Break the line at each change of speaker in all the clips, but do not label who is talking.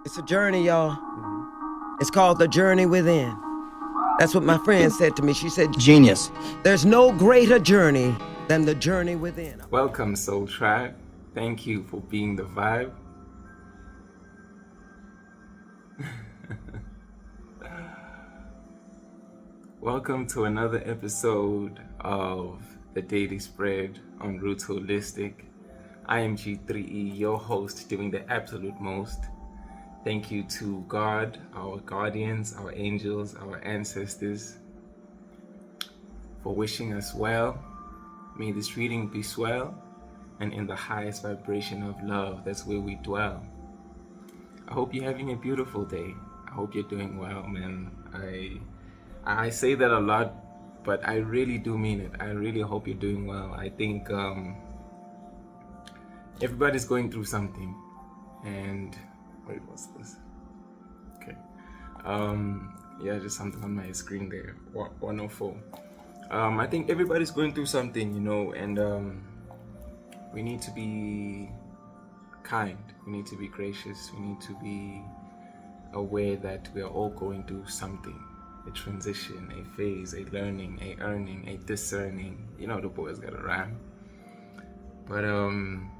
It's a journey, y'all. It's called The Journey Within. That's what my friend said to me. She said,
Genius.
there's no greater journey than the journey within.
Welcome, Soul Tribe. Thank you for being the vibe. Welcome to another episode of The Daily Spread on Roots Holistic. I am G3E, your host, doing the absolute most. Thank you to God, our guardians, our angels, our ancestors, for wishing us well. May this reading be swell, and in the highest vibration of love, that's where we dwell. I hope you're having a beautiful day. I hope you're doing well, man. I say that a lot, but I really do mean it. I really hope you're doing well. I think everybody's going through something. And wait, what's this? Okay. Yeah, just something on my screen there. 104. I think everybody's going through something, and we need to be kind. We need to be gracious. We need to be aware that we are all going through something. A transition, a phase, a learning, a earning, a discerning. The boys got a rhyme. But I'm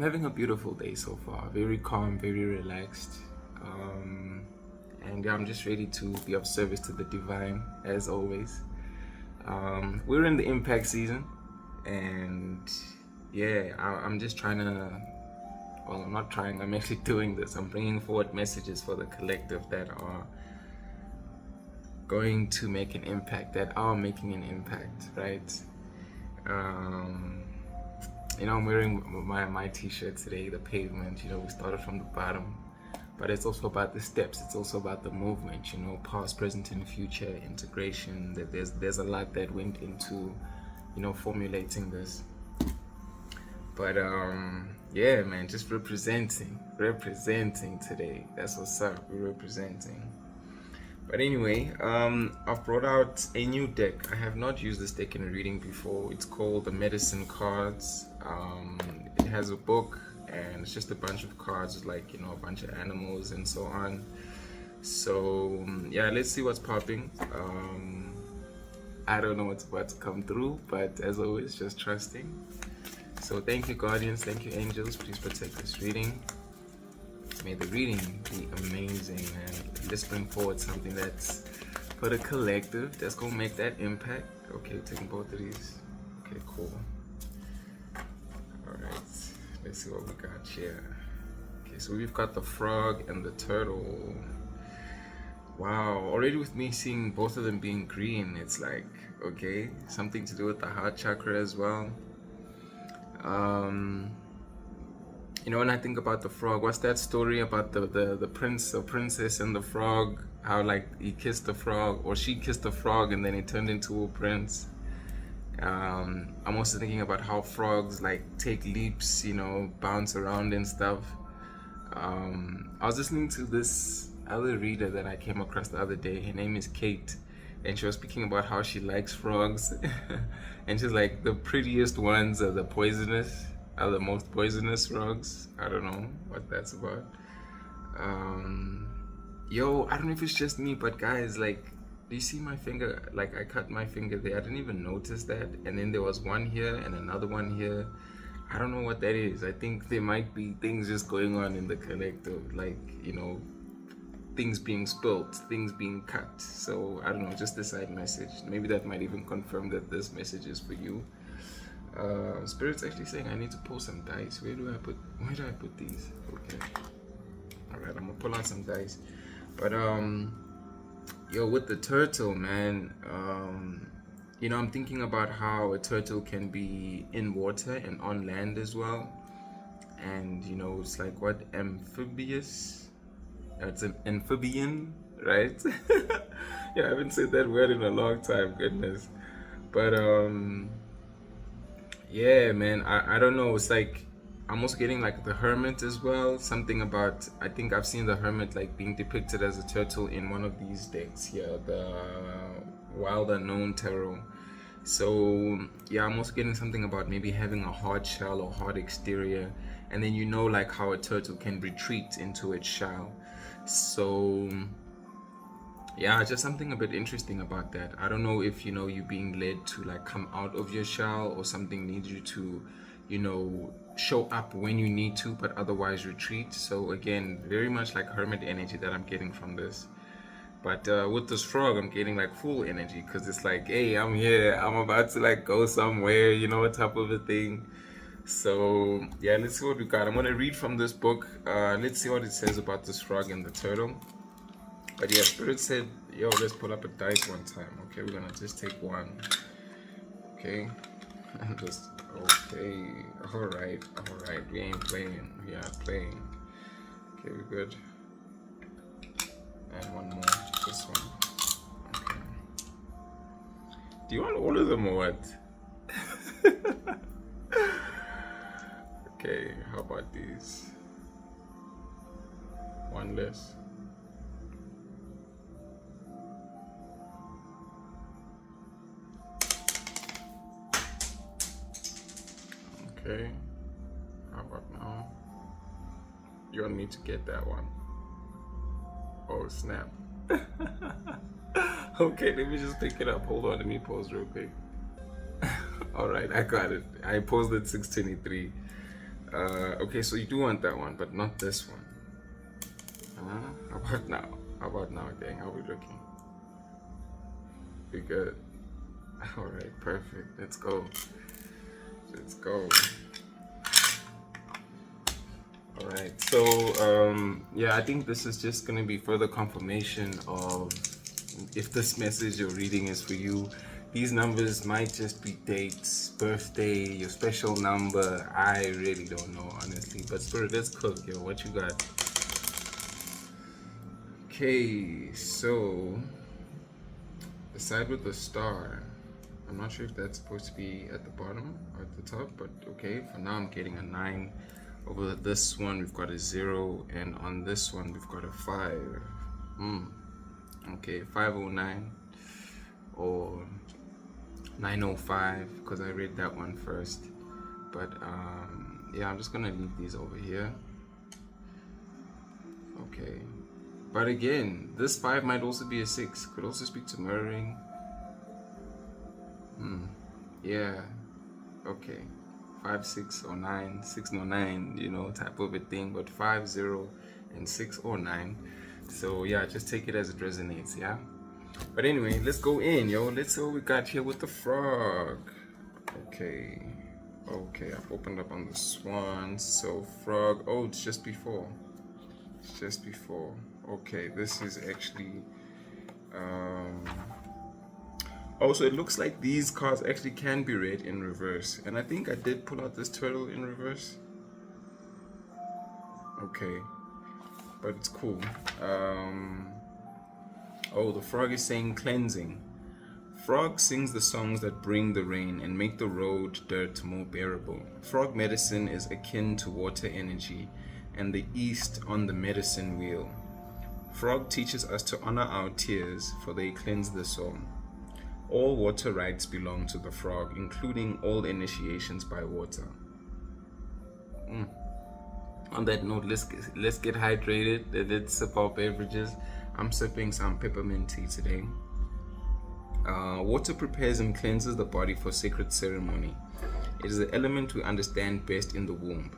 having a beautiful day so far. Very calm, very relaxed. And I'm just ready to be of service to the divine, as always. We're in the impact season, and yeah, I'm just trying to, well, I'm not trying, I'm actually doing this. I'm bringing forward messages for the collective that are going to make an impact, that are making an impact, right? I'm wearing my t-shirt today, The Pavement. We started from the bottom, but it's also about the steps. It's also about the movement, past, present, and future integration. That there's a lot that went into, formulating this. But yeah, man, just representing today. That's what's up. We're representing. But anyway, I've brought out a new deck. I have not used this deck in a reading before. It's called the Medicine Cards. It has a book, and it's just a bunch of cards with a bunch of animals and so on. So yeah, let's see what's popping. I don't know what's about to come through, but as always, just trusting. So thank you, guardians. Thank you, angels. Please protect this reading. May the reading be amazing, and let's bring forward something that's for the collective, that's gonna make that impact. Okay, taking both of these. Okay, cool. Alright, let's see what we got here. Okay, so we've got the frog and the turtle. Wow, already with me seeing both of them being green, it's like, okay, something to do with the heart chakra as well. When I think about the frog, what's that story about the prince or princess and the frog? How he kissed the frog, or she kissed the frog, and then he turned into a prince. I'm also thinking about how frogs take leaps, bounce around and stuff. I was listening to this other reader that I came across the other day. Her name is Kate, and she was speaking about how she likes frogs. And she's like, the prettiest ones are the most poisonous frogs. I don't know what that's about. I don't know if it's just me, but guys, do you see my finger? I cut my finger there. I didn't even notice that. And then there was one here and another one here. I don't know what that is. I think there might be things just going on in the collective, things being spilt, things being cut. So I don't know, just a side message. Maybe that might even confirm that this message is for you. Spirit's actually saying I need to pull some dice. Where do I put these? Okay. Alright, I'm gonna pull out some dice. But with the turtle, man, I'm thinking about how a turtle can be in water and on land as well. And it's what, amphibious? It's an amphibian, right? Yeah, I haven't said that word in a long time, goodness. But yeah, man, I don't know. It's I'm also getting the hermit as well. Something about, I think I've seen the hermit being depicted as a turtle in one of these decks here, the Wild Unknown Tarot. So yeah, I'm also getting something about maybe having a hard shell or hard exterior, and then like how a turtle can retreat into its shell. So yeah, just something a bit interesting about that. I don't know if you being led to like come out of your shell, or something needs you to show up when you need to but otherwise retreat. So again, very much like hermit energy that I'm getting from this. But with this frog, I'm getting like full energy, because it's like, hey, I'm here, I'm about to like go somewhere, type of a thing. So yeah, let's see what we got. I'm gonna read from this book. Let's see what it says about this frog and the turtle. But yeah, Spirit said, yo, let's pull up a dice one time. Okay, we're gonna just take one. Okay. Just okay. Alright. We ain't playing. We are playing. Okay, we're good. And one more. This one. Okay. Do you want all of them or what? Okay, how about these? One less. Okay. How about now? You want me to get that one? Oh snap. Okay, let me just pick it up. Hold on, let me pause real quick. Alright, I got it. I paused at 6:23. Okay, so you do want that one, but not this one. How about now? Gang? How we looking? We good? Alright, perfect. Let's go. Alright, so yeah, I think this is just gonna be further confirmation of if this message you're reading is for you. These numbers might just be dates, birthday, your special number. I really don't know, honestly. But Spirit, let's cook, yo. What you got? Okay, so the side with the star. I'm not sure if that's supposed to be at the bottom or at the top, but okay. For now, I'm getting a 9. Over this one, we've got a 0, and on this one, we've got a 5. Okay, 509 or 905, because I read that one first. But yeah, I'm just gonna leave these over here. Okay, but again, this 5 might also be a 6. Could also speak to mirroring. Yeah. Okay. 5, 6 or 9, 6 or 9, type of a thing. But 5, 0, and 6 or 9. So yeah, just take it as it resonates. Yeah. But anyway, let's go in, yo. Let's see what we got here with the frog. Okay, I've opened up on the swan. So frog. Oh, it's just before. Okay, this is actually oh, so it looks like these cards actually can be read in reverse. And I think I did pull out this turtle in reverse. Okay, but it's cool. Oh, the frog is saying cleansing. Frog sings the songs that bring the rain and make the road dirt more bearable. Frog medicine is akin to water energy and the east on the medicine wheel. Frog teaches us to honor our tears, for they cleanse the soul. All water rights belong to the frog, including all initiations by water. On that note, let's get hydrated. Let's sip our beverages. I'm sipping some peppermint tea today. Water prepares and cleanses the body for sacred ceremony. It is the element we understand best in the womb.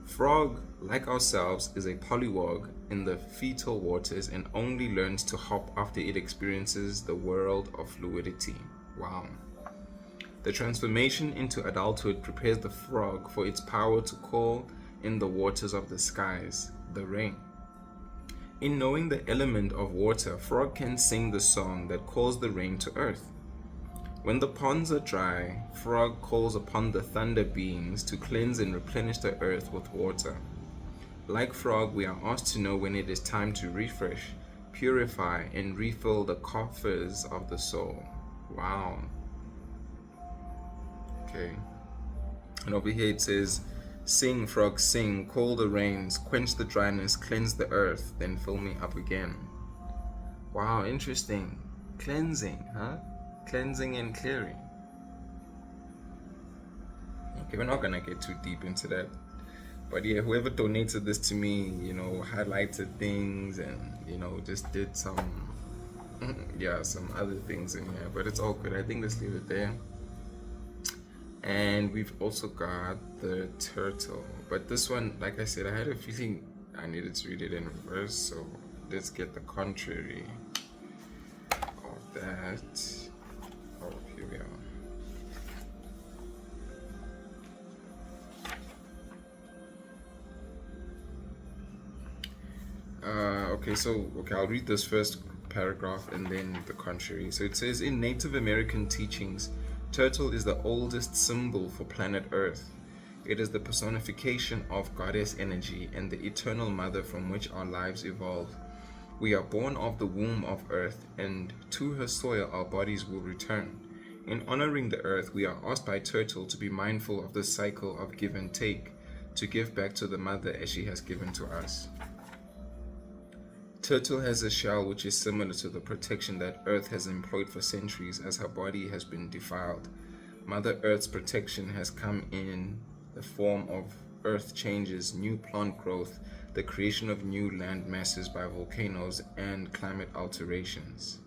Frog, like ourselves, is a polywog in the fetal waters and only learns to hop after it experiences the world of fluidity. Wow. The transformation into adulthood prepares the frog for its power to call in the waters of the skies, the rain. In knowing the element of water, frog can sing the song that calls the rain to earth. When the ponds are dry, frog calls upon the thunder beings to cleanse and replenish the earth with water. Like frog, we are asked to know when it is time to refresh, purify, and refill the coffers of the soul. Wow. Okay. And over here it says, sing, frog, sing, call the rains, quench the dryness, cleanse the earth, then fill me up again. Wow, interesting. Cleansing, huh? Cleansing and clearing. Okay, we're not gonna get too deep into that. But yeah, whoever donated this to me, highlighted things and, just did some, yeah, some other things in here. But it's all good. I think let's leave it there. And we've also got the turtle. But this one, like I said, I had a feeling I needed to read it in reverse. So let's get the contrary of that. Oh, here we are. Okay, I'll read this first paragraph and then the contrary. So it says, in Native American teachings, turtle is the oldest symbol for planet Earth. It is the personification of goddess energy and the eternal mother from which our lives evolve. We are born of the womb of Earth, and to her soil our bodies will return. In honoring the Earth, we are asked by Turtle to be mindful of the cycle of give and take, to give back to the mother as she has given to us. Turtle has a shell which is similar to the protection that Earth has employed for centuries as her body has been defiled. Mother Earth's protection has come in the form of earth changes, new plant growth, the creation of new land masses by volcanoes, and climate alterations.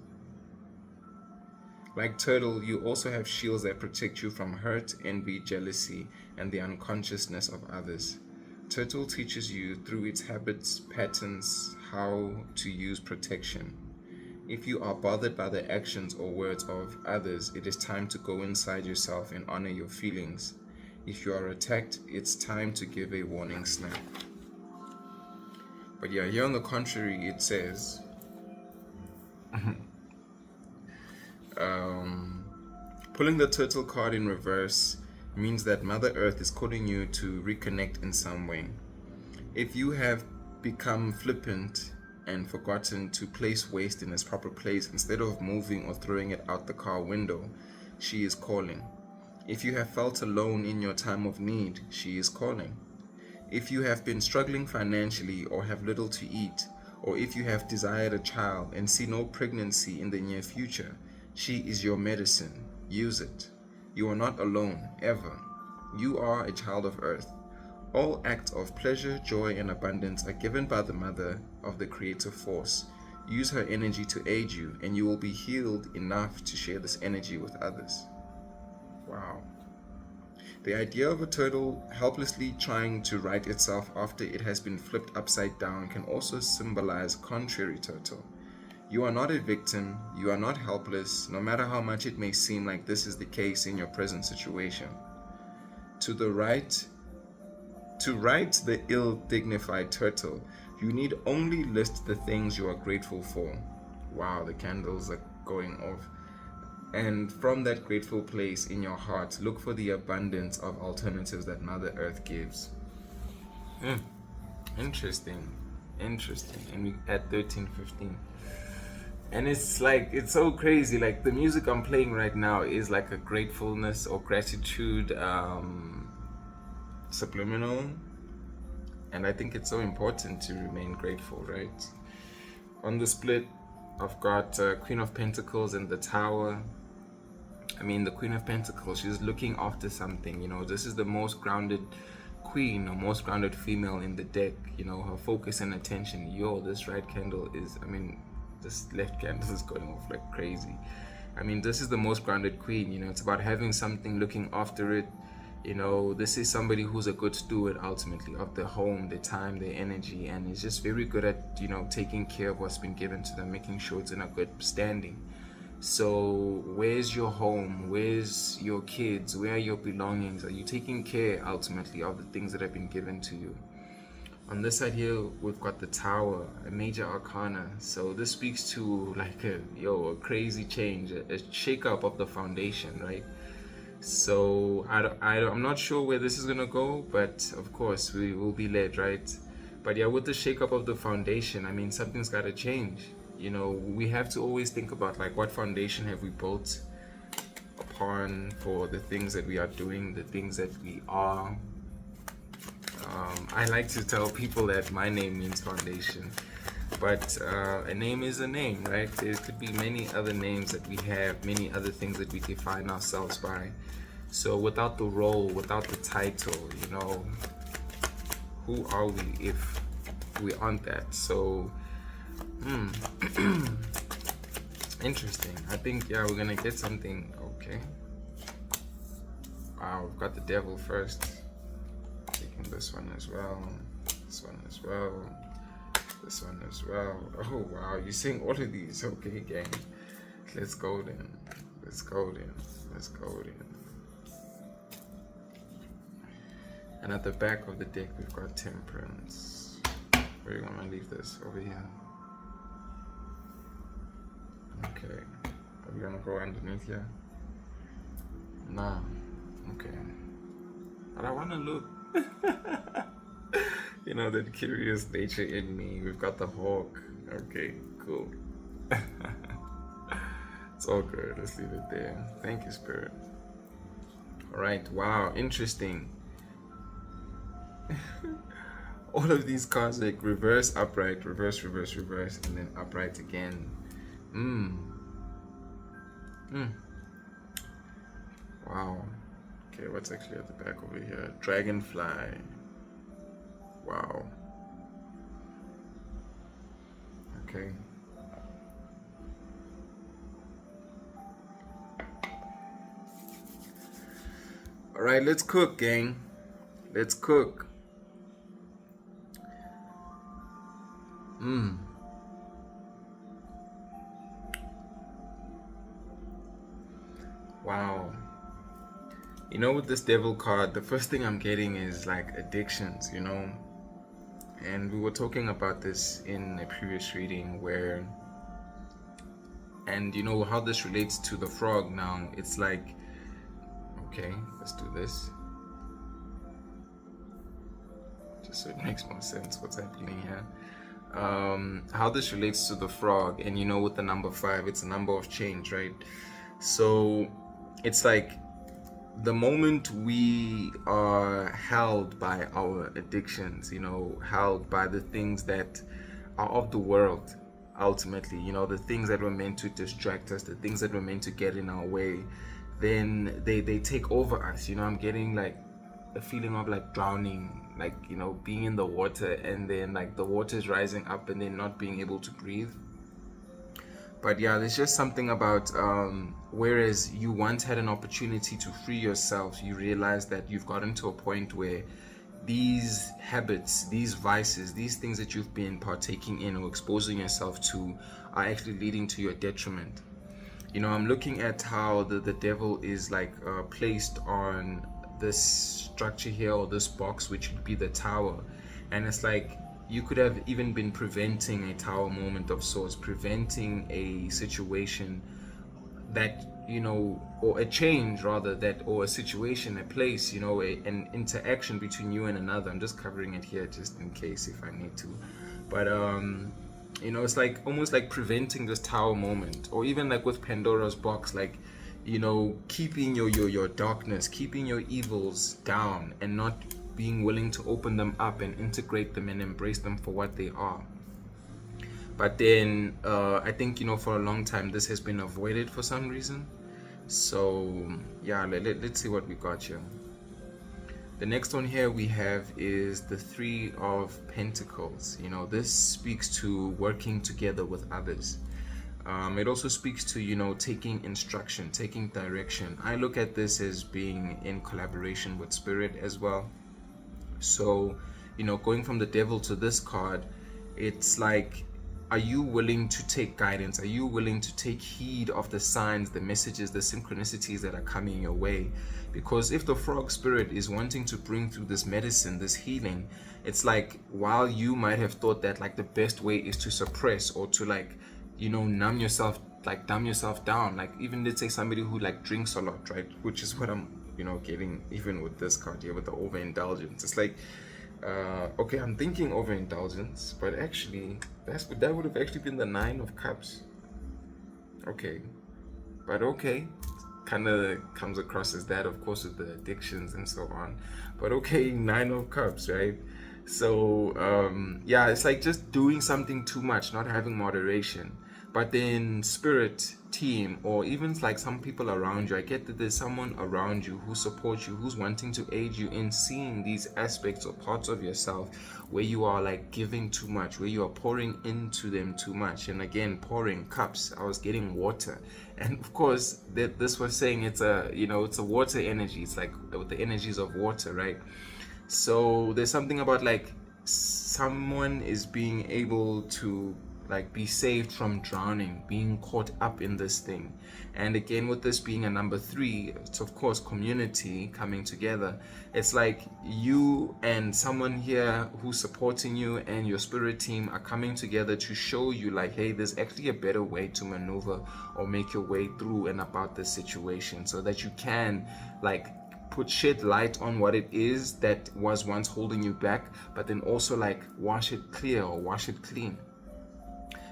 Like Turtle, you also have shields that protect you from hurt, envy, jealousy, and the unconsciousness of others. Turtle teaches you through its habits, patterns, how to use protection. If you are bothered by the actions or words of others, it is time to go inside yourself and honor your feelings. If you are attacked, it's time to give a warning snap. But yeah, here on the contrary, it says, pulling the turtle card in reverse means that Mother Earth is calling you to reconnect in some way. If you have become flippant and forgotten to place waste in its proper place instead of moving or throwing it out the car window, she is calling. If you have felt alone in your time of need, she is calling. If you have been struggling financially or have little to eat, or if you have desired a child and see no pregnancy in the near future, she is your medicine. Use it. You are not alone, ever. You are a child of Earth. All acts of pleasure, joy, and abundance are given by the Mother of the Creative Force. Use her energy to aid you, and you will be healed enough to share this energy with others. Wow. The idea of a turtle helplessly trying to right itself after it has been flipped upside down can also symbolize contrary turtle. You are not a victim, you are not helpless, no matter how much it may seem like this is the case in your present situation. To right the ill-dignified turtle, you need only list the things you are grateful for. Wow, the candles are going off. And from that grateful place in your heart, look for the abundance of alternatives that Mother Earth gives. Interesting. And we at 13:15. And it's like, it's so crazy. Like the music I'm playing right now is like a gratefulness or gratitude subliminal. And I think it's so important to remain grateful, right? On the split, I've got Queen of Pentacles and the Tower. I mean, the Queen of Pentacles, she's looking after something, this is the most grounded queen or most grounded female in the deck, her focus and attention. This right candle is, this left candle is going off like crazy. This is the most grounded queen, it's about having something, looking after it. This is somebody who's a good steward ultimately of the home, their time, their energy, and is just very good at, taking care of what's been given to them, making sure it's in a good standing. So where's your home? Where's your kids? Where are your belongings? Are you taking care ultimately of the things that have been given to you? On this side here, we've got the Tower, a major arcana. So this speaks to like a crazy change, a shake-up of the foundation, right? So I'm not sure where this is gonna go, but of course we will be led, right? But yeah, with the shake-up of the foundation, something's gotta change. We have to always think about like what foundation have we built upon for the things that we are doing, the things that we are. I like to tell people that my name means foundation, but a name is a name, right? There could be many other names that we have, many other things that we define ourselves by. So without the role, without the title, you know, who are we if we aren't that? So, interesting. I think, yeah, we're gonna get something. Okay. Wow, we've got the devil first. Taking this one as well. This one as well. This one as well. Oh wow, you're seeing all of these. Okay, gang. Let's go then. Let's go then. Let's go then. And at the back of the deck, we've got Temperance. Where are you gonna leave this? Over here. Okay. Are we gonna go underneath here? Nah. Okay. But I wanna look. You know, that curious nature in me. We've got the hawk. Okay, cool. It's all good. Let's leave it there. Thank you, Spirit. All right. Wow. Interesting. All of these cards, like reverse, upright, reverse, reverse, reverse, and then upright again. Wow. Okay, what's actually at the back over here? Dragonfly. Wow. Okay. All right, let's cook, gang. Let's cook. Wow. You know, with this devil card, the first thing I'm getting is like addictions, you know? And we were talking about this in a previous reading where, and you know how this relates to the frog now. It's like, okay, let's do this. Just so it makes more sense what's happening here. How this relates to the frog, and you know, with the number 5, it's a number of change, right? So it's like the moment we are held by our addictions, you know, held by the things that are of the world, ultimately, you know, the things that were meant to distract us, the things that were meant to get in our way, then they take over us. You know, I'm getting like a feeling of like drowning, like, you know, being in the water and then like the water is rising up and then not being able to breathe. But yeah, there's just something about whereas you once had an opportunity to free yourself, you realize that you've gotten to a point where these habits, these vices, these things that you've been partaking in or exposing yourself to are actually leading to your detriment. You know, I'm looking at how the devil is like placed on this structure here, or this box, which would be the tower. And it's like you could have even been preventing a tower moment of sorts, preventing a situation that, you know, or a change rather, that, or a situation, a place, you know, an interaction between you and another. I'm just covering it here just in case if I need to. But you know, it's like almost like preventing this tower moment, or even like with Pandora's box, like, you know, keeping your darkness, keeping your evils down, and not being willing to open them up and integrate them and embrace them for what they are. But then I think, you know, for a long time this has been avoided for some reason. So yeah, let's see what we got here. The next one here we have is the 3 of Pentacles. You know, this speaks to working together with others. It also speaks to, you know, taking instruction, taking direction. I look at this as being in collaboration with spirit as well. So, you know, going from the devil to this card, it's like, are you willing to take guidance? Are you willing to take heed of the signs, the messages, the synchronicities that are coming your way? Because if the frog spirit is wanting to bring through this medicine, this healing, it's like, while you might have thought that like the best way is to suppress or to like, you know, numb yourself, like dumb yourself down, like even let's say somebody who like drinks a lot, right? Which is what I'm, you know, getting even with this card here with the overindulgence. It's like, okay, I'm thinking overindulgence, but actually that would have actually been the 9 of Cups. Okay, but okay, kind of comes across as that, of course, with the addictions and so on. But okay, 9 of Cups, right? So yeah, it's like just doing something too much, not having moderation. But then spirit team, or even like some people around you, I get that there's someone around you who supports you, who's wanting to aid you in seeing these aspects or parts of yourself where you are like giving too much, where you are pouring into them too much. And again, pouring cups, I was getting water, and of course that this was saying it's a, you know, it's a water energy. It's like with the energies of water, right? So there's something about like someone is being able to like be saved from drowning, being caught up in this thing. And again, with this being a number 3, it's of course community coming together. It's like you and someone here who's supporting you and your spirit team are coming together to show you like, hey, there's actually a better way to maneuver or make your way through and about this situation, so that you can like shed light on what it is that was once holding you back, but then also like wash it clear or wash it clean.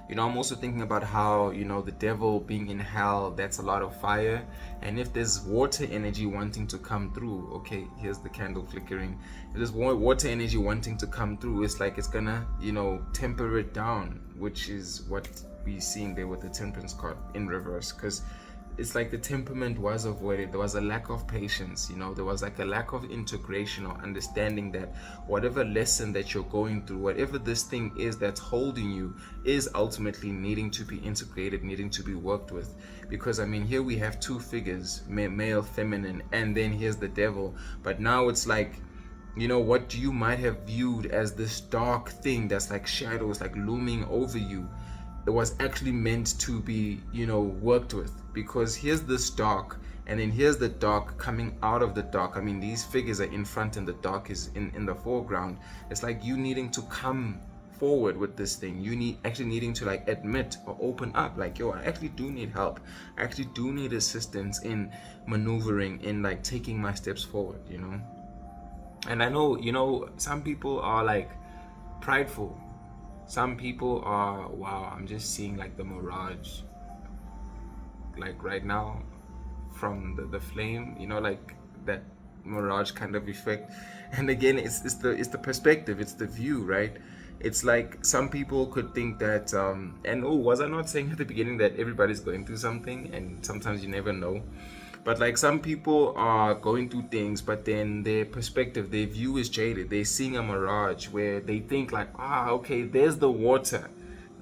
You know, I'm also thinking about how, you know, the devil being in hell, that's a lot of fire. And if there's water energy wanting to come through, okay, here's the candle flickering. If there's water energy wanting to come through, it's like it's gonna, you know, temper it down, which is what we're seeing there with the temperance card in reverse. Because it's like the temperament was avoided. There was a lack of patience, you know, there was like a lack of integration or understanding that whatever lesson that you're going through, whatever this thing is that's holding you, is ultimately needing to be integrated, needing to be worked with. Because I mean, here we have 2 figures, male, feminine, and then here's the devil. But now it's like, you know, what you might have viewed as this dark thing that's like shadows like looming over you, it was actually meant to be, you know, worked with. Because here's this dark, and then here's the dark coming out of the dark. I mean, these figures are in front and the dark is in the foreground. It's like you needing to come forward with this thing. You actually needing to like admit or open up like, yo, I actually do need help. I actually do need assistance in maneuvering, in like taking my steps forward, you know. And I know, you know, some people are like prideful. Some people are, wow, I'm just seeing like the mirage, like right now, from the flame, you know, like that mirage kind of effect. And again, it's the perspective, it's the view, right? It's like some people could think that, and oh, was I not saying at the beginning that everybody's going through something, and sometimes you never know. But like some people are going through things, but then their perspective, their view is jaded. They're seeing a mirage where they think like, okay, there's the water.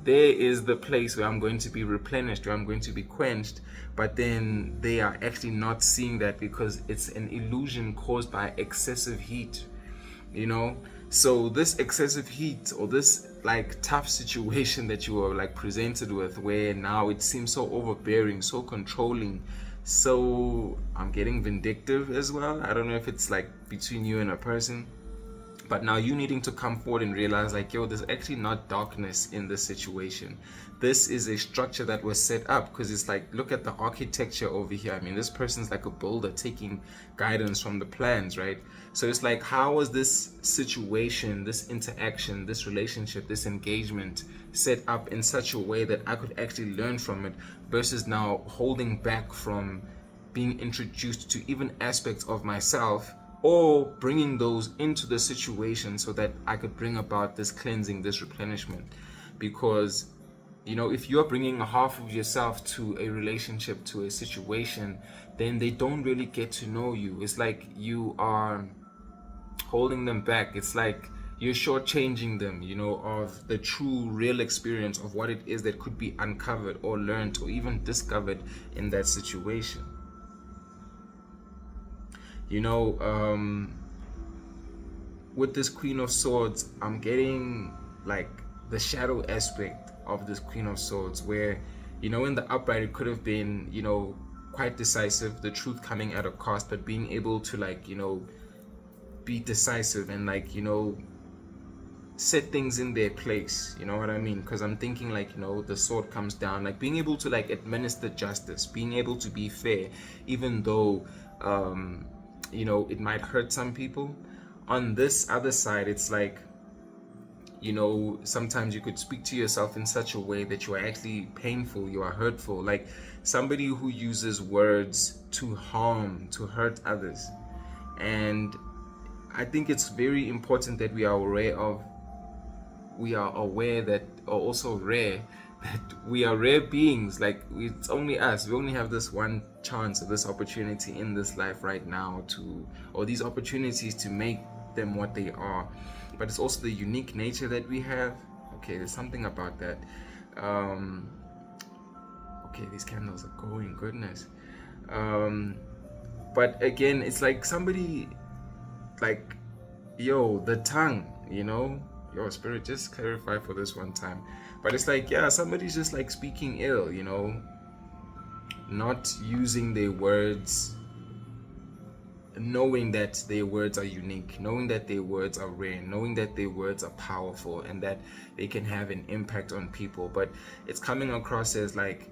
There is the place where I'm going to be replenished, where I'm going to be quenched. But then they are actually not seeing that, because it's an illusion caused by excessive heat, you know? So this excessive heat, or this like tough situation that you are like presented with, where now it seems so overbearing, so controlling, so I'm getting vindictive as well. I don't know if it's like between you and a person, but now you needing to come forward and realize like, yo, there's actually not darkness in this situation. This is a structure that was set up, because it's like, look at the architecture over here. I mean, this person's like a builder taking guidance from the plans, right? So it's like, how was this situation, this interaction, this relationship, this engagement set up in such a way that I could actually learn from it, versus now holding back from being introduced to even aspects of myself, or bringing those into the situation so that I could bring about this cleansing, this replenishment. Because, you know, if you're bringing a half of yourself to a relationship, to a situation, then they don't really get to know you. It's like you are holding them back. It's like you're shortchanging them, you know, of the true, real experience of what it is that could be uncovered or learned or even discovered in that situation. You know, with this Queen of Swords, I'm getting like the shadow aspect of this Queen of Swords, where, you know, in the upright it could have been, you know, quite decisive, the truth coming at a cost, but being able to like, you know, be decisive and like, you know, set things in their place, you know what I mean? Because I'm thinking like, you know, the sword comes down, like being able to like administer justice, being able to be fair, even though you know, it might hurt some people. On this other side, it's like, you know, sometimes you could speak to yourself in such a way that you are actually painful, you are hurtful, like somebody who uses words to harm, to hurt others. And I think it's very important that we are aware that, or also rare, that we are rare beings. Like, it's only us. We only have this one chance or this opportunity in this life right now or these opportunities to make them what they are. But it's also the unique nature that we have. Okay, there's something about that. Okay, these candles are going, goodness. But again, it's like somebody, like, yo, the tongue, your spirit, just clarify for this one time. But it's like, yeah, somebody's just like speaking ill, not using their words, knowing that their words are unique, knowing that their words are rare, knowing that their words are powerful and that they can have an impact on people. But it's coming across as like,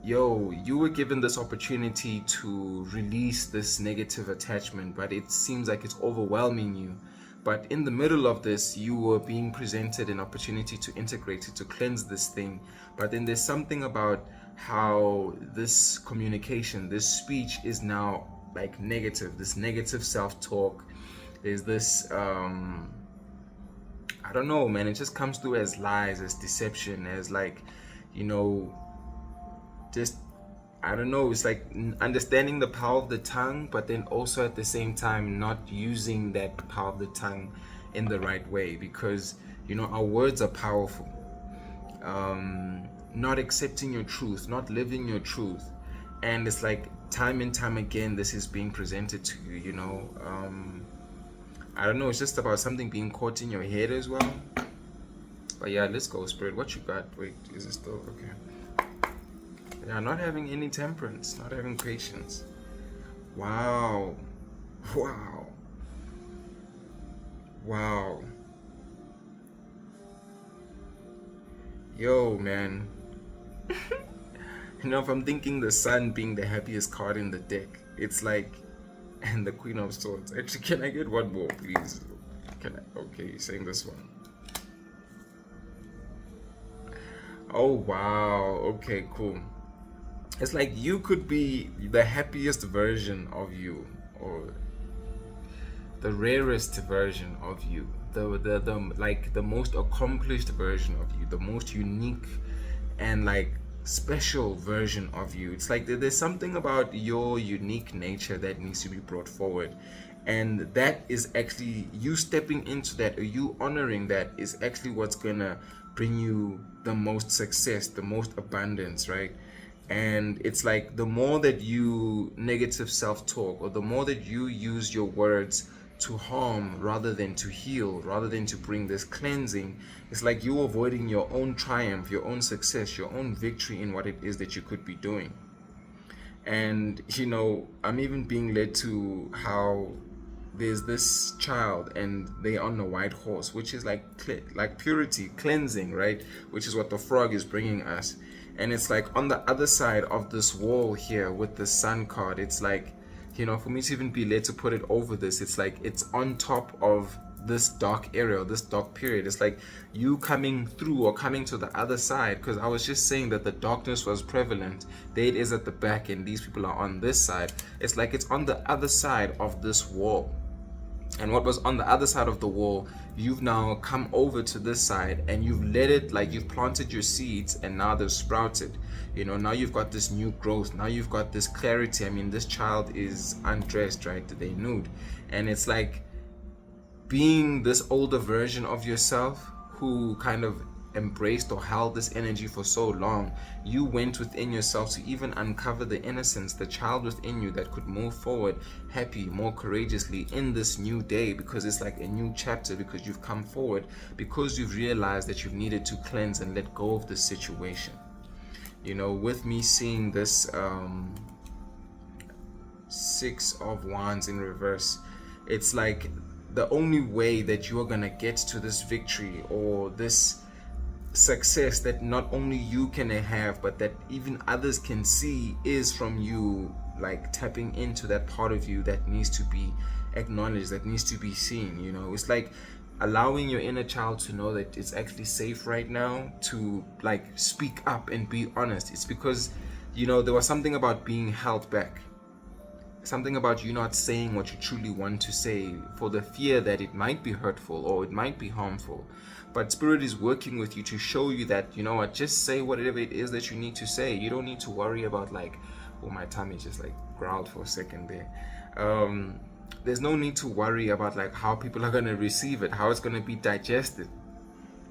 yo, you were given this opportunity to release this negative attachment, but it seems like it's overwhelming you. But in the middle of this, you were being presented an opportunity to integrate it, to cleanse this thing. But then there's something about how this communication, this speech is now like negative, this negative self-talk. There's this, I don't know, man, it just comes through as lies, as deception, as like, just, I don't know, it's like understanding the power of the tongue, but then also at the same time not using that power of the tongue in the right way, because our words are powerful. Not accepting your truth, not living your truth, and it's like time and time again this is being presented to you. I don't know, it's just about something being caught in your head as well. But yeah, let's go, Spirit. What you got? Wait, is it still okay? Yeah, not having any temperance, not having patience. Wow. Wow. Wow. Yo, man. If I'm thinking the Sun being the happiest card in the deck, it's like, and the Queen of Swords. Actually, can I get one more, please? Can I? Okay, you're saying this one. Oh, wow. Okay, cool. It's like you could be the happiest version of you, or the rarest version of you, the most accomplished version of you, the most unique and like special version of you. It's like there's something about your unique nature that needs to be brought forward, and that is actually you stepping into that, or you honoring that, is actually what's gonna bring you the most success, the most abundance, right? And it's like the more that you negative self-talk, or the more that you use your words to harm rather than to heal, rather than to bring this cleansing, it's like you avoiding your own triumph, your own success, your own victory in what it is that you could be doing. And I'm even being led to how there's this child and they're on a white horse, which is like purity, cleansing, right? Which is what the frog is bringing us. And it's like on the other side of this wall here with the Sun card, it's like, for me to even be led to put it over this, it's like it's on top of this dark area, this dark period. It's like you coming through or coming to the other side, because I was just saying that the darkness was prevalent. There it is at the back, and these people are on this side. It's like it's on the other side of this wall. And what was on the other side of the wall, you've now come over to this side, and you've let it, like you've planted your seeds, and now they've sprouted. Now you've got this new growth. Now you've got this clarity. I mean, this child is undressed, right? They're nude. And it's like being this older version of yourself who kind of embraced or held this energy for so long. You went within yourself to even uncover the innocence, the child within you that could move forward happy, more courageously in this new day, because it's like a new chapter, because you've come forward, because you've realized that you've needed to cleanse and let go of this situation. With me seeing this Six of Wands in reverse, it's like the only way that you're gonna get to this victory or this success that not only you can have, but that even others can see, is from you like tapping into that part of you that needs to be acknowledged, that needs to be seen. It's like allowing your inner child to know that it's actually safe right now to like speak up and be honest. It's because there was something about being held back, something about you not saying what you truly want to say for the fear that it might be hurtful or it might be harmful. But Spirit is working with you to show you that, you know what, just say whatever it is that you need to say. You don't need to worry about like, oh, my tummy just like growled for a second there. There's no need to worry about like how people are going to receive it, how it's going to be digested.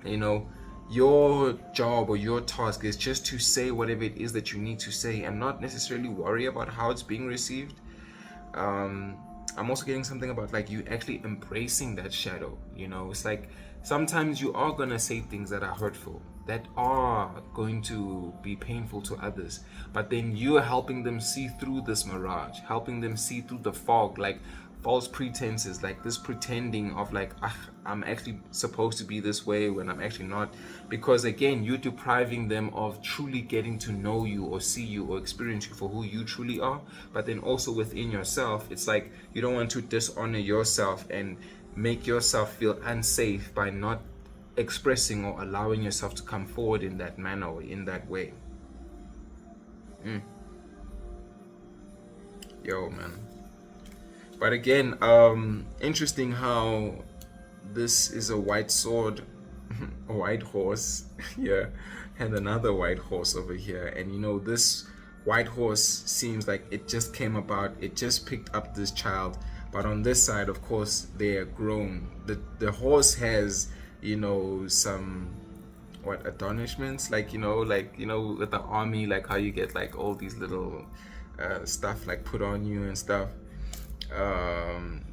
You know, your job or your task is just to say whatever it is that you need to say and not necessarily worry about how it's being received. I'm also getting something about like you actually embracing that shadow. You know, it's like sometimes you are gonna say things that are hurtful, that are going to be painful to others, but then you're helping them see through this mirage, helping them see through the fog, like false pretenses, like this pretending of like, I'm actually supposed to be this way when I'm actually not, because again, you're depriving them of truly getting to know you or see you or experience you for who you truly are. But then also within yourself, it's like you don't want to dishonor yourself and make yourself feel unsafe by not expressing or allowing yourself to come forward in that manner or in that way. Yo, man. But again, interesting how this is a white sword, a white horse here, and another white horse over here. And you know, this white horse seems like it just came about, it just picked up this child. But on this side, of course, they are grown. The horse has, you know, some adornments, like with the army, like how you get like all these little stuff like put on you and stuff,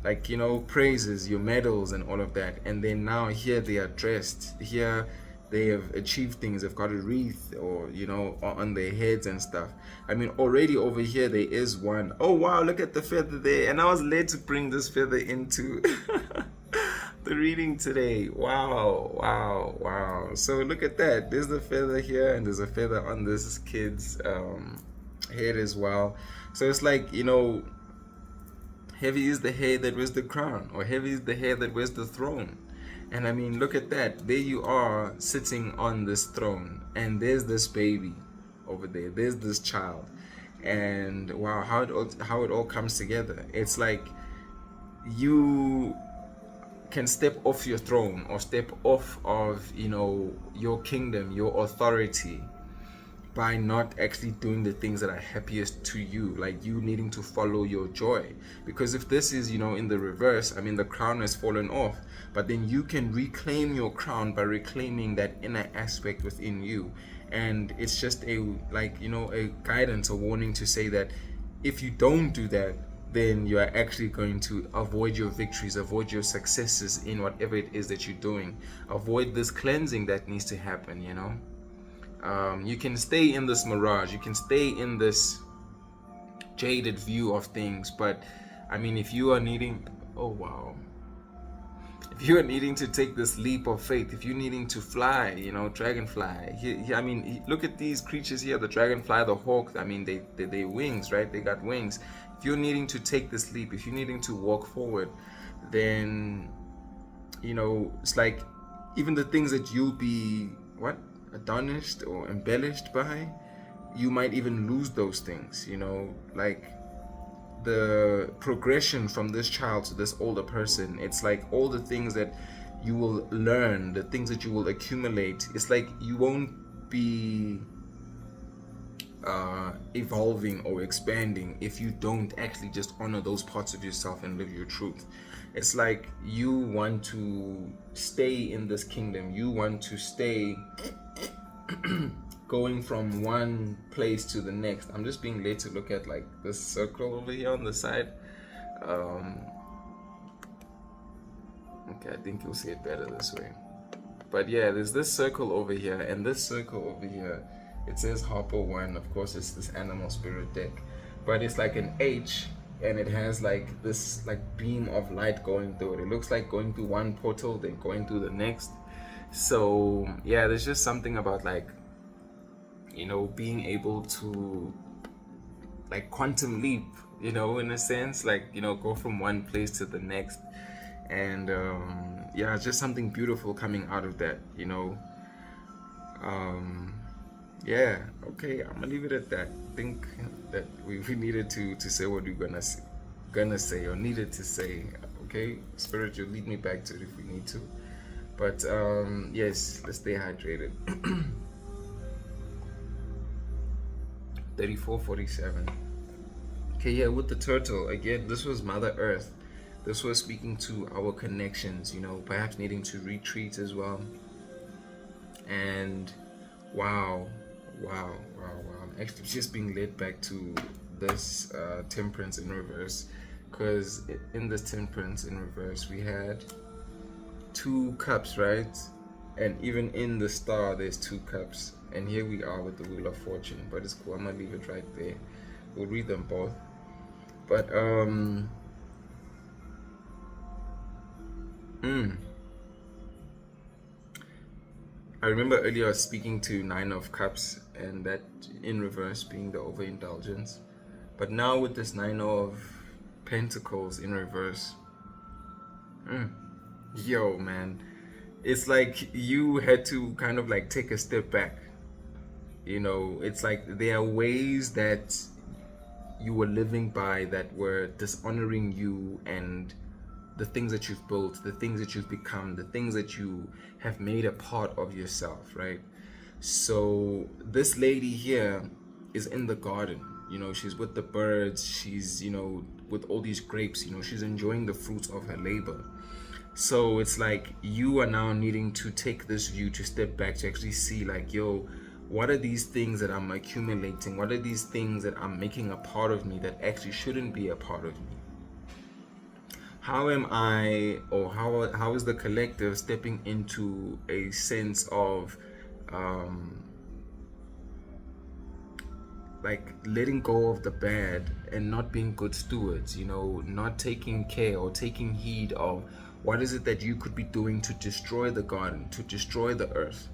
like, you know, praises, your medals and all of that. And then now here they are dressed, here they have achieved things, they've got a wreath or, you know, on their heads and stuff. I mean, already over here there is one. Oh wow, look at the feather there. And I was led to bring this feather into the reading today. Wow. So look at that, there's the feather here and there's a feather on this kid's head as well. So it's like, you know, heavy is the head that wears the crown, or heavy is the head that wears the throne. And I mean, look at that. There you are sitting on this throne, and there's this baby over there. There's this child, and wow, how it all comes together. It's like you can step off your throne or step off of, you know, your kingdom, your authority, by not actually doing the things that are happiest to you, like you needing to follow your joy. Because if this is, you know, in the reverse, I mean, the crown has fallen off, but then you can reclaim your crown by reclaiming that inner aspect within you. And it's just a, like, you know, a guidance, a warning to say that if you don't do that, then you are actually going to avoid your victories, avoid your successes in whatever it is that you're doing, avoid this cleansing that needs to happen, you know. You can stay in this mirage, you can stay in this jaded view of things, but I mean, if you are needing, if you are needing to take this leap of faith, if you're needing to fly, you know, dragonfly, I mean, look at these creatures here, the dragonfly, the hawk, I mean, they wings, right? They got wings. If you're needing to take this leap, if you're needing to walk forward, then, you know, it's like even the things that you'll be, adorned or embellished by, you might even lose those things, you know, like the progression from this child to this older person. It's like all the things that you will learn, the things that you will accumulate, it's like you won't be evolving or expanding if you don't actually just honor those parts of yourself and live your truth. It's like you want to stay in this kingdom, you want to stay going from one place to the next. I'm just being led to look at like this circle over here on the side. Okay, I think you'll see it better this way. But yeah, there's this circle over here, and this circle over here, it says Harper 1. Of course, it's this animal spirit deck, but it's like an H, and it has like this like beam of light going through it. It looks like going through one portal, then going through the next. So yeah, there's just something about like, you know, being able to like quantum leap, you know, in a sense, like, you know, go from one place to the next. And yeah, just something beautiful coming out of that, you know. Yeah, okay, I'm gonna leave it at that. I think that we needed to say what we're gonna gonna say or needed to say. Okay, Spirit, you'll lead me back to it if we need to. But yes, let's stay hydrated. 3447. Okay, yeah, with the turtle, again, this was Mother Earth. This was speaking to our connections, perhaps needing to retreat as well. And wow, I'm actually just being led back to this temperance in reverse, because in this temperance in reverse we had 2 cups, right? And even in the star there's 2 cups, and here we are with the Wheel of Fortune. But it's cool, I'm gonna leave it right there. We'll read them both. But I remember earlier I was speaking to 9 of Cups, and that in reverse being the overindulgence. But now with this 9 of Pentacles in reverse, yo man, it's like you had to kind of like take a step back. It's like there are ways that you were living by that were dishonoring you and the things that you've built, the things that you've become, the things that you have made a part of yourself, right? So this lady here is in the garden, she's with the birds, she's, with all these grapes, she's enjoying the fruits of her labor. So it's like you are now needing to take this view, to step back, to actually see like, yo, what are these things that I'm accumulating? What are these things that I'm making a part of me that actually shouldn't be a part of me? How am I, or how is the collective stepping into a sense of like letting go of the bad and not being good stewards, not taking care or taking heed of what is it that you could be doing to destroy the garden, to destroy the earth?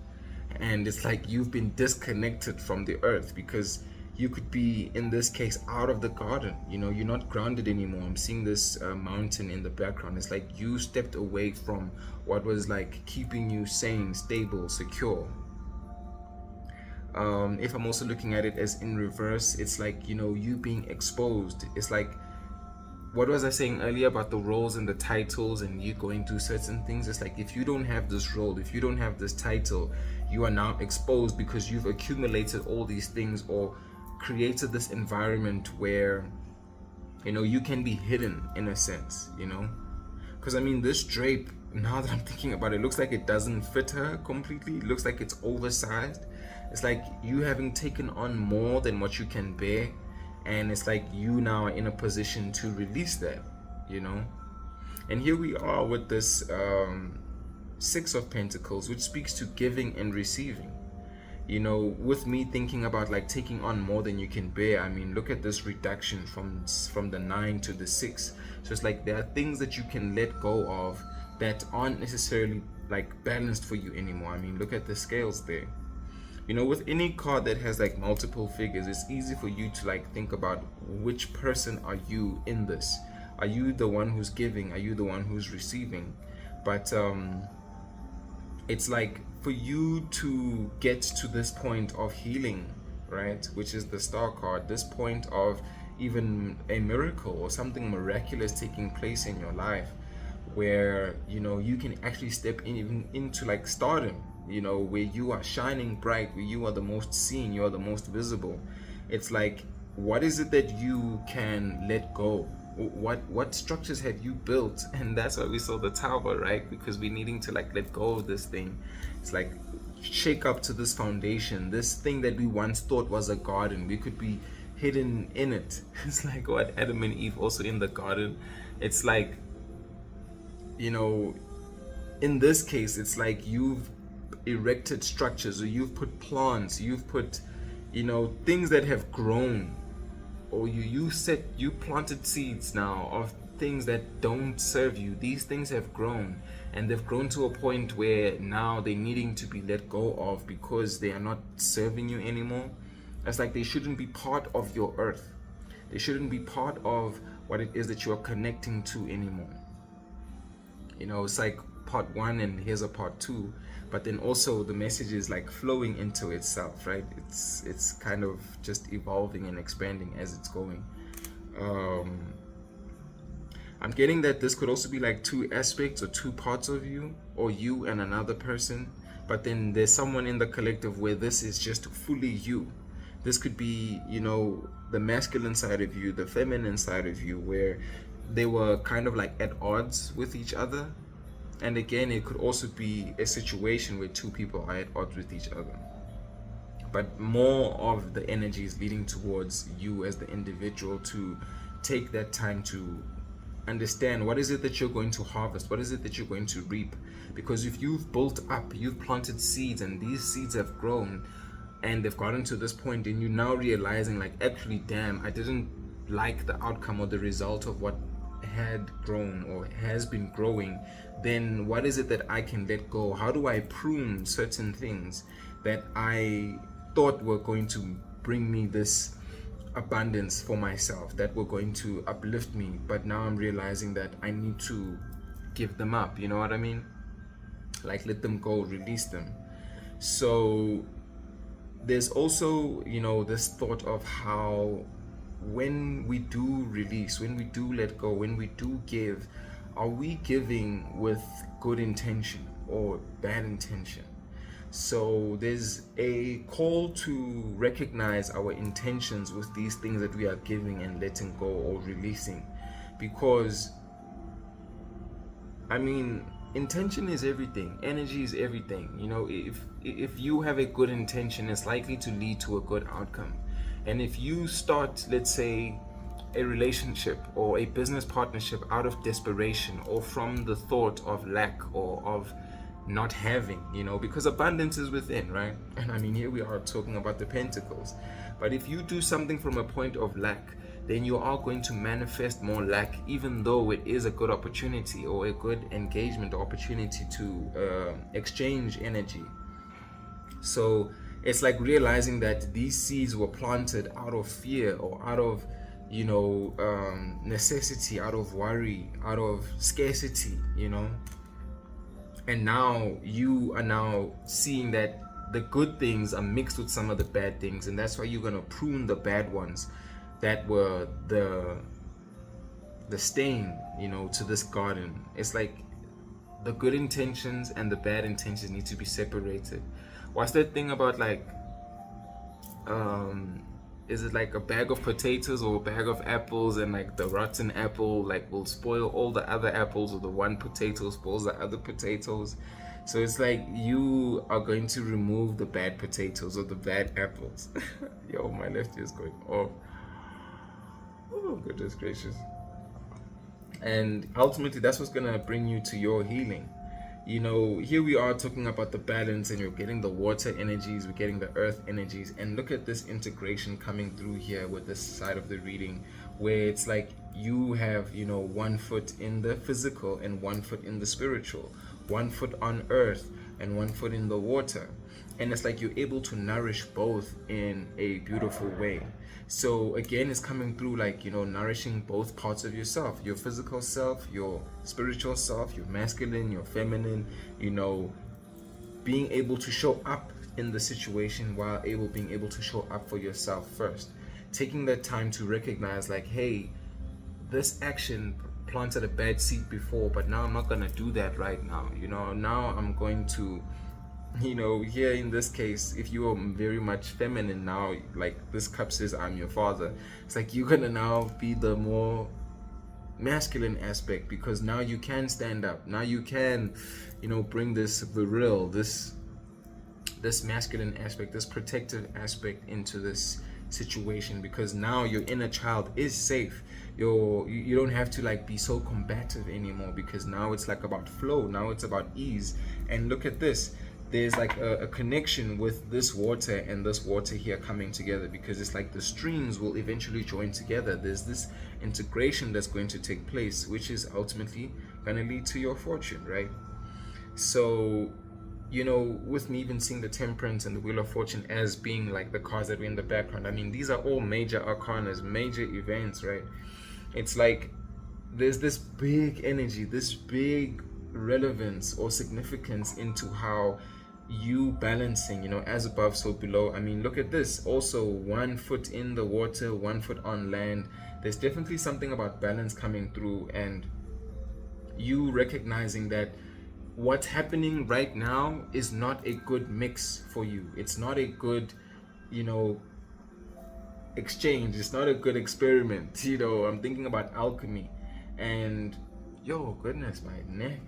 And it's like you've been disconnected from the earth, because you could be, in this case, out of the garden. You're not grounded anymore. I'm seeing this mountain in the background. It's like you stepped away from what was like keeping you sane, stable, secure. If I'm also looking at it as in reverse, it's like, you being exposed. It's like, what was I saying earlier about the roles and the titles and you going through certain things? It's like, if you don't have this role, if you don't have this title, you are now exposed because you've accumulated all these things or created this environment where, you can be hidden in a sense, because this drape, now that I'm thinking about it, looks like it doesn't fit her completely. It looks like it's oversized. It's like you having taken on more than what you can bear, and it's like you now are in a position to release that, and here we are with this 6 of Pentacles, which speaks to giving and receiving. With me thinking about like taking on more than you can bear, look at this reduction from the 9 to the 6. So it's like there are things that you can let go of that aren't necessarily like balanced for you anymore. Look at the scales there. With any card that has like multiple figures, it's easy for you to like think about which person are you in this. Are you the one who's giving? Are you the one who's receiving? But it's like for you to get to this point of healing, right, which is the Star card, this point of even a miracle or something miraculous taking place in your life, where you can actually step in even into like stardom, where you are shining bright, where you are the most seen, you are the most visible. It's like, what is it that you can let go? What structures have you built? And that's why we saw the tower, right? Because we're needing to like let go of this thing. It's like shake up to this foundation, this thing that we once thought was a garden. We could be hidden in it. It's like what Adam and Eve also in the garden. It's like, in this case, it's like you've erected structures, or you've put plants, you've put things that have grown, or you planted seeds now of things that don't serve you. These things have grown, and they've grown to a point where now they're needing to be let go of because they are not serving you anymore. It's like they shouldn't be part of your earth. They shouldn't be part of what it is that you are connecting to anymore. It's like part 1 and here's a part 2, but then also the message is like flowing into itself, right? It's kind of just evolving and expanding as it's going. I'm getting that this could also be like two aspects or two parts of you, or you and another person, but then there's someone in the collective where this is just fully you. This could be, the masculine side of you, the feminine side of you, where they were kind of like at odds with each other. And again, it could also be a situation where two people are at odds with each other. But more of the energy is leading towards you as the individual to take that time to understand what is it that you're going to harvest, what is it that you're going to reap. Because if you've built up, you've planted seeds, and these seeds have grown and they've gotten to this point, and you're now realizing like, actually, damn, I didn't like the outcome or the result of what had grown or has been growing, then what is it that I can let go? How do I prune certain things that I thought were going to bring me this abundance for myself, that were going to uplift me, but now I'm realizing that I need to give them up, you know what I mean? Like, let them go, release them. So there's also, this thought of how when we do release, when we do let go, when we do give, are we giving with good intention or bad intention? So there's a call to recognize our intentions with these things that we are giving and letting go or releasing, because intention is everything. Energy is everything. If you have a good intention, it's likely to lead to a good outcome. And if you start, let's say, a relationship or a business partnership out of desperation or from the thought of lack or of not having, because abundance is within, right? And here we are talking about the pentacles. But if you do something from a point of lack, then you are going to manifest more lack, even though it is a good opportunity or a good engagement opportunity to exchange energy. So it's like realizing that these seeds were planted out of fear or out of necessity, out of worry, out of scarcity, and now you are now seeing that the good things are mixed with some of the bad things, and that's why you're going to prune the bad ones that were the stain, to this garden. It's like the good intentions and the bad intentions need to be separated. What's that thing about, like, is it like a bag of potatoes or a bag of apples, and like the rotten apple like will spoil all the other apples, or the one potato spoils the other potatoes? So it's like you are going to remove the bad potatoes or the bad apples. Yo, my left ear is going off. Oh, goodness gracious. And ultimately, that's what's gonna bring you to your healing. Here we are talking about the balance, and you're getting the water energies, we're getting the earth energies, and look at this integration coming through here with this side of the reading, where it's like you have, 1 foot in the physical and 1 foot in the spiritual, 1 foot on earth and 1 foot in the water. And it's like you're able to nourish both in a beautiful way. So again, it's coming through like, nourishing both parts of yourself, your physical self, your spiritual self, your masculine, your feminine, being able to show up in the situation while being able to show up for yourself first. Taking that time to recognize like, hey, this action planted a bad seed before, but now I'm not going to do that right now. Now I'm going to, here in this case, if you are very much feminine now, like this cup says, I'm your father. It's like you're going to now be the more masculine aspect, because now you can stand up. Now you can, bring this virile, this masculine aspect, this protective aspect into this situation, because now your inner child is safe. You don't have to like be so combative anymore, because now it's like about flow. Now it's about ease. And look at this, there's like a connection with this water and this water here coming together, because it's like the streams will eventually join together. There's this integration that's going to take place, which is ultimately going to lead to your fortune, right? So with me even seeing the Temperance and the Wheel of Fortune as being like the cards that were in the background, these are all major arcanas, major events, right? It's like there's this big energy, this big relevance or significance into how you balancing, as above so below. I mean, look at this, also 1 foot in the water, 1 foot on land. There's definitely something about balance coming through, and you recognizing that what's happening right now is not a good mix for you. It's not a good, you know exchange. It's not a good experiment. I'm thinking about alchemy, and yo goodness, my neck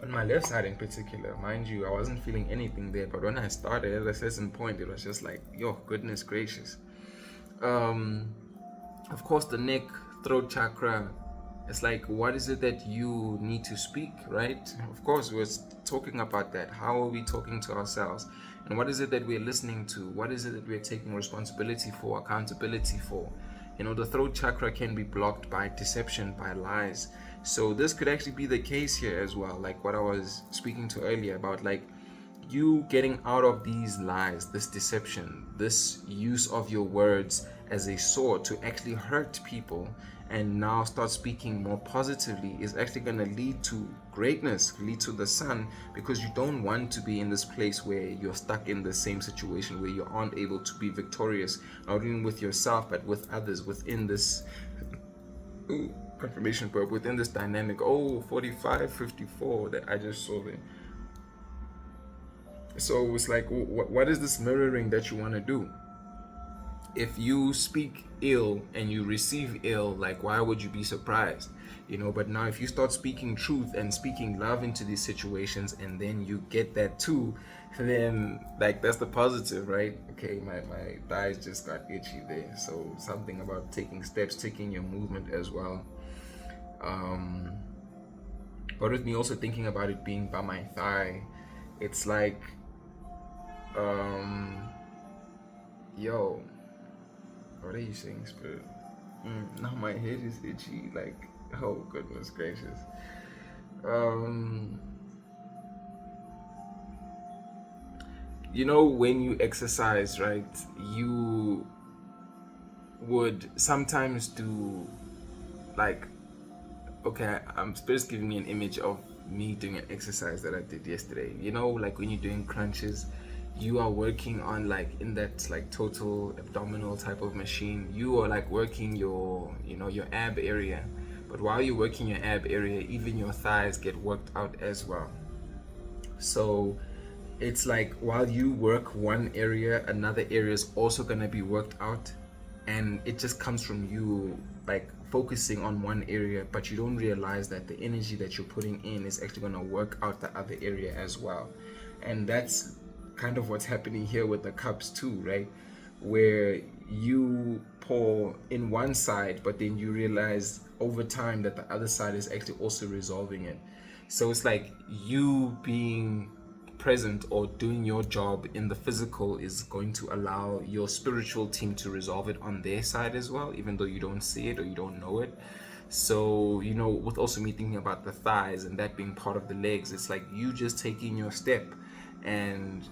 on my left side in particular, mind you, I wasn't feeling anything there, but when I started at a certain point, it was just like, yo goodness gracious. Of course, the neck, throat chakra, it's like, what is it that you need to speak, right? Of course, we're talking about that. How are we talking to ourselves? And what is it that we're listening to? What is it that we're taking responsibility for, accountability for? The throat chakra can be blocked by deception, by lies. So this could actually be the case here as well, like what I was speaking to earlier about, like, you getting out of these lies, this deception, this use of your words as a sword to actually hurt people, and now start speaking more positively, is actually going to lead to greatness, lead to the sun, because you don't want to be in this place where you're stuck in the same situation where you aren't able to be victorious, not only with yourself but with others within this confirmation, but within this dynamic. 4554 that I just saw there. So it's like, what is this mirroring that you want to do? If you speak ill and you receive ill, like, why would you be surprised? But now if you start speaking truth and speaking love into these situations, and then you get that too, then like, that's the positive, right? Okay, my thighs just got itchy there. So something about taking steps, taking your movement as well. But with me also thinking about it being by my thigh, it's like, yo, what are you saying, Spirit? Now my head is itchy, like, oh goodness gracious. When you exercise, right, you would sometimes do, like, okay, Spirit's giving me an image of me doing an exercise that I did yesterday. Like when you're doing crunches, you are working on, like, in that, like, total abdominal type of machine, you are like working your your ab area. But while you're working your ab area, even your thighs get worked out as well. So it's like, while you work one area, another area is also going to be worked out, and it just comes from you, like, focusing on one area, but you don't realize that the energy that you're putting in is actually going to work out the other area as well. And that's kind of what's happening here with the cups too, right? Where you pour in one side, but then you realize over time that the other side is actually also resolving it. So it's like, you being present or doing your job in the physical is going to allow your spiritual team to resolve it on their side as well, even though you don't see it or you don't know it. So with also me thinking about the thighs and that being part of the legs, it's like you just taking your step, and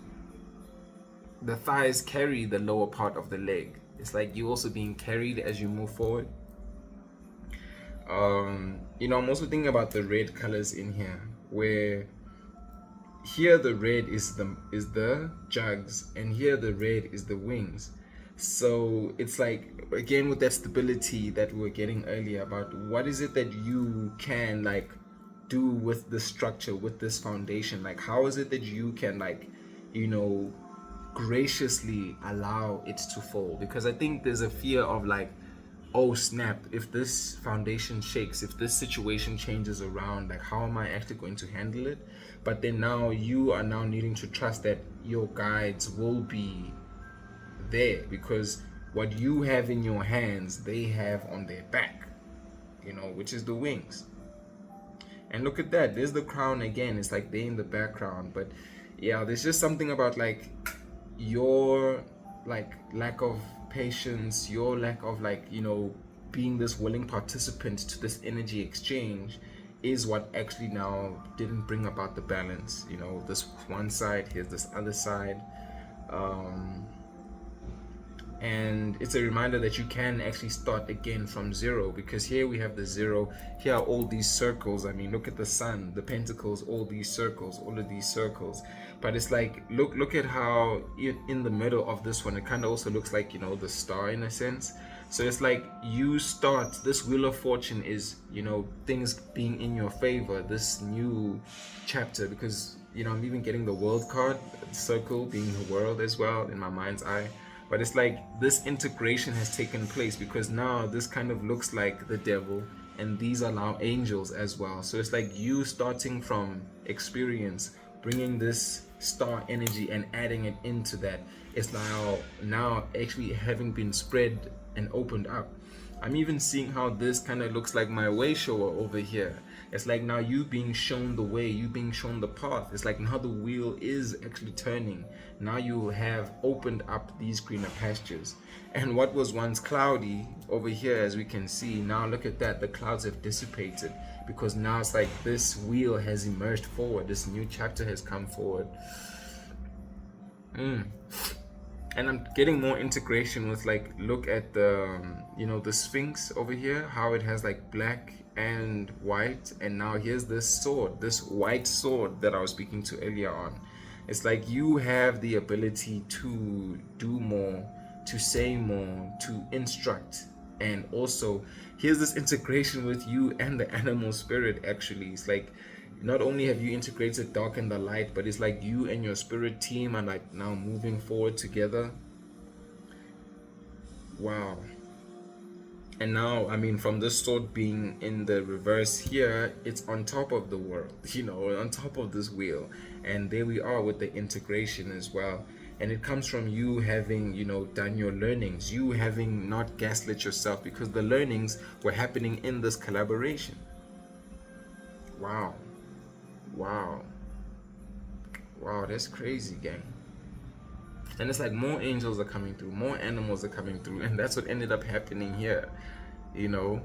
the thighs carry the lower part of the leg. It's like you also being carried as you move forward. I'm also thinking about the red colors in here, where here the red is the jugs, and here the red is the wings. So it's like, again, with that stability that we were getting earlier, about what is it that you can, like, do with the structure, with this foundation. Like, how is it that you can, like, graciously allow it to fall? Because I think there's a fear of, like, oh snap, if this foundation shakes, if this situation changes around, like, how am I actually going to handle it? But then now you are now needing to trust that your guides will be there, because what you have in your hands, they have on their back, which is the wings. And look at that, there's the crown again. It's like they're in the background. But yeah, there's just something about, like, your, like, lack of patience, your lack of, like, being this willing participant to this energy exchange is what actually now didn't bring about the balance. This one side, here's this other side. And it's a reminder that you can actually start again from zero, because here we have the zero. Here are all these circles. I mean, look at the sun, the pentacles, all these circles, all of these circles. But it's like, look at how in the middle of this one, it kind of also looks like, you know, the star in a sense. So it's like you start, this Wheel of Fortune is, you know, things being in your favor, this new chapter, because, you know, I'm even getting the world card, circle being the world as well in my mind's eye. But it's like this integration has taken place, because now this kind of looks like the devil, and these are now angels as well. So it's like you starting from experience, bringing this star energy and adding it into that. It's now actually having been spread and opened up. I'm even seeing how this kind of looks like my way shower over here. It's like now you being shown the way, you being shown the path. It's like now the wheel is actually turning. Now you have opened up these greener pastures. And what was once cloudy over here, as we can see, now look at that, the clouds have dissipated, because now it's like this wheel has emerged forward, this new chapter has come forward. And I'm getting more integration with, like, look at the you know, the Sphinx over here, how it has like black and white, and now here's this sword, this white sword that I was speaking to earlier on. It's like you have the ability to do more, to say more, to instruct. And also here's this integration with you and the animal spirit. Actually, it's like not only have you integrated dark and the light, but it's like you and your spirit team are like now moving forward together. Wow. And now, I mean, from this sword being in the reverse here, it's on top of the world, you know, on top of this wheel. And there we are with the integration as well. And it comes from you having, you know, done your learnings, you having not gaslit yourself, because the learnings were happening in this collaboration. Wow. Wow. Wow, that's crazy, gang. And it's like more angels are coming through, more animals are coming through, and that's what ended up happening here. You know,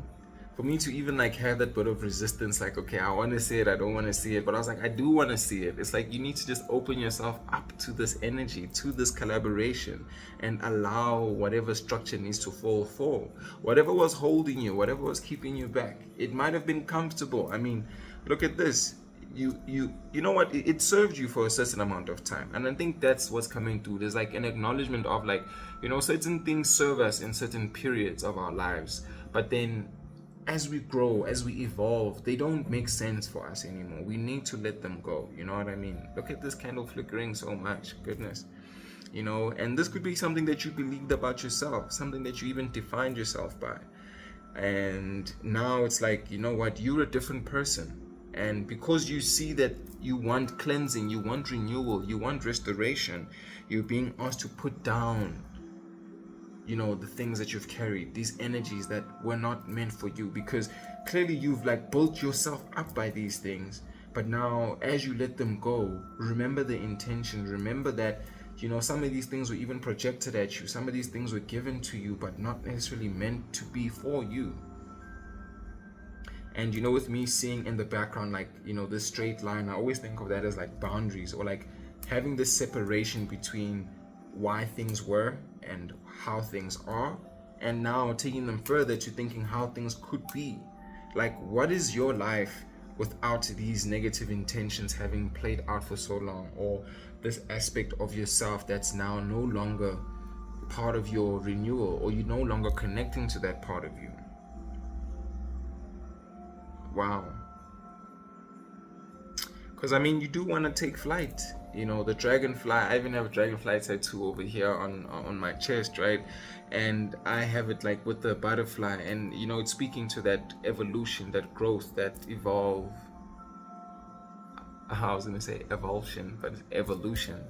for me to even like have that bit of resistance, like, okay, I want to see it, I don't want to see it, but I was like, I do want to see it. It's like you need to just open yourself up to this energy, to this collaboration, and allow whatever structure needs to fall. Whatever was holding you, whatever was keeping you back, it might have been comfortable. I mean, look at this. You know what, it served you for a certain amount of time, and I think that's what's coming through. There's like an acknowledgement of, like, you know, certain things serve us in certain periods of our lives, but then as we grow, as we evolve, they don't make sense for us anymore. We need to let them go. You know what I mean? Look at this candle flickering so much. Goodness. You know, and this could be something that you believed about yourself, something that you even defined yourself by, and now it's like, you know what, you're a different person. And because you see that you want cleansing, you want renewal, you want restoration, you're being asked to put down, you know, the things that you've carried, these energies that were not meant for you, because clearly you've like built yourself up by these things. But now as you let them go, remember the intention, remember that, you know, some of these things were even projected at you, some of these things were given to you, but not necessarily meant to be for you. And, you know, with me seeing in the background, like, you know, this straight line, I always think of that as like boundaries, or like having this separation between why things were and how things are, and now taking them further to thinking how things could be. Like, what is your life without these negative intentions having played out for so long, or this aspect of yourself that's now no longer part of your renewal, or you're no longer connecting to that part of you? Wow. Because I mean, you do want to take flight, you know, the dragonfly. I even have a dragonfly tattoo over here on my chest, right? And I have it like with the butterfly, and, you know, it's speaking to that evolution, that growth, that evolve. I was gonna say evolution, but it's evolution.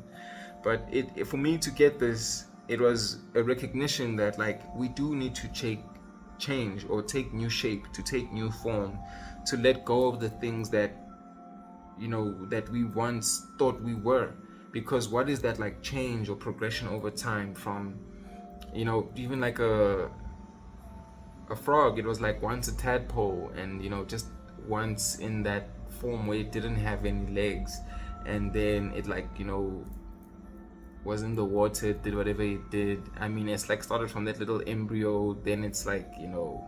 But it for me to get this, it was a recognition that, like, we do need to change or take new shape, to take new form, to let go of the things that, you know, that we once thought we were. Because what is that, like, change or progression over time from, you know, even like a frog? It was like once a tadpole, and, you know, just once in that form where it didn't have any legs, and then it, like, you know, was in the water, it did whatever it did. I mean, it's like started from that little embryo, then it's like, you know,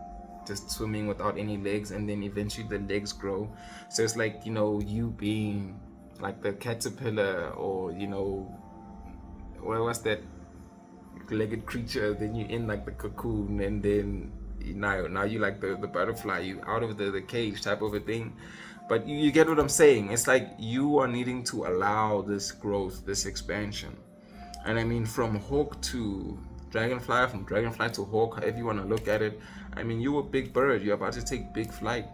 just swimming without any legs, and then eventually the legs grow. So it's like, you know, you being like the caterpillar, or, you know, what's that legged creature, then you in like the cocoon, and then now you like the butterfly, you out of the cage type of a thing. But you get what I'm saying. It's like you are needing to allow this growth, this expansion. And I mean, from hawk to dragonfly, from dragonfly to hawk, however you want to look at it, I mean, you're a big bird, you're about to take big flight.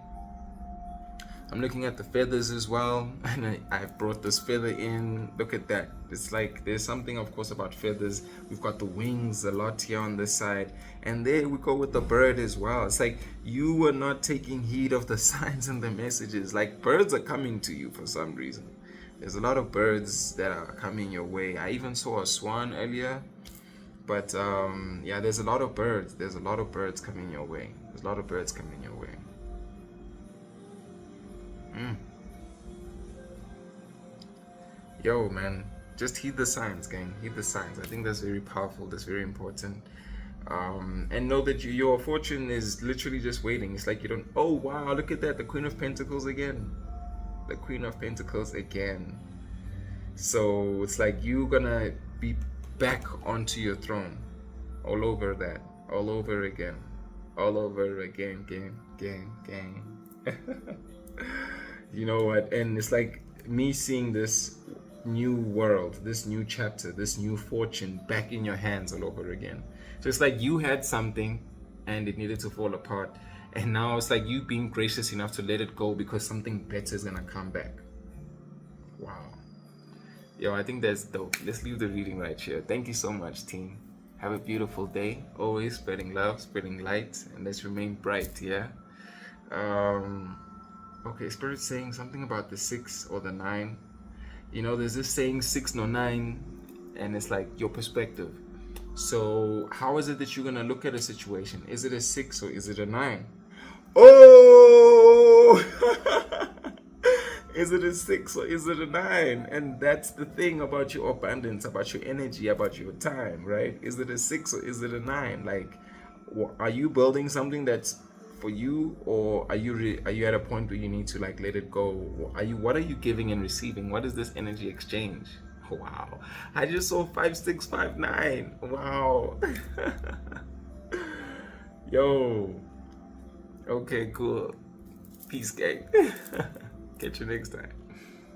I'm looking at the feathers as well, and I brought this feather in. Look at that. It's like there's something, of course, about feathers. We've got the wings a lot here on this side, and there we go with the bird as well. It's like you were not taking heed of the signs and the messages. Like, birds are coming to you for some reason. There's a lot of birds that are coming your way. I even saw a swan earlier, but yeah, there's a lot of birds. There's a lot of birds coming your way. There's a lot of birds coming your way. Yo, man, just heed the signs, gang. Heed the signs. I think that's very powerful. That's very important. And know that your fortune is literally just waiting. It's like you don't. Oh wow, look at that! The Queen of Pentacles again. The Queen of Pentacles again. So it's like you're gonna be back onto your throne, all over that, all over again, all over again, gang. You know what? And it's like me seeing this new world, this new chapter, this new fortune back in your hands all over again. So it's like you had something and it needed to fall apart, and now it's like you being gracious enough to let it go because something better is gonna come back. Wow. Yo, I think that's dope. Let's leave the reading right here. Thank you so much, team. Have a beautiful day. Always spreading love, spreading light, and let's remain bright, yeah? Okay, Spirit's saying something about the 6 or the 9. You know, there's this saying 6 or 9, and it's like your perspective. So how is it that you're going to look at a situation? Is it a 6 or is it a 9? Oh! Is it a 6 or is it a 9? And that's the thing about your abundance, about your energy, about your time, right? Is it a 6 or is it a 9? Like, are you building something that's for you, or are you at a point where you need to like let it go? What are you giving and receiving? What is this energy exchange? Wow, I just saw 5, 6, 5, 9. Wow. Yo, okay, cool. Peace, gang. Catch you next time.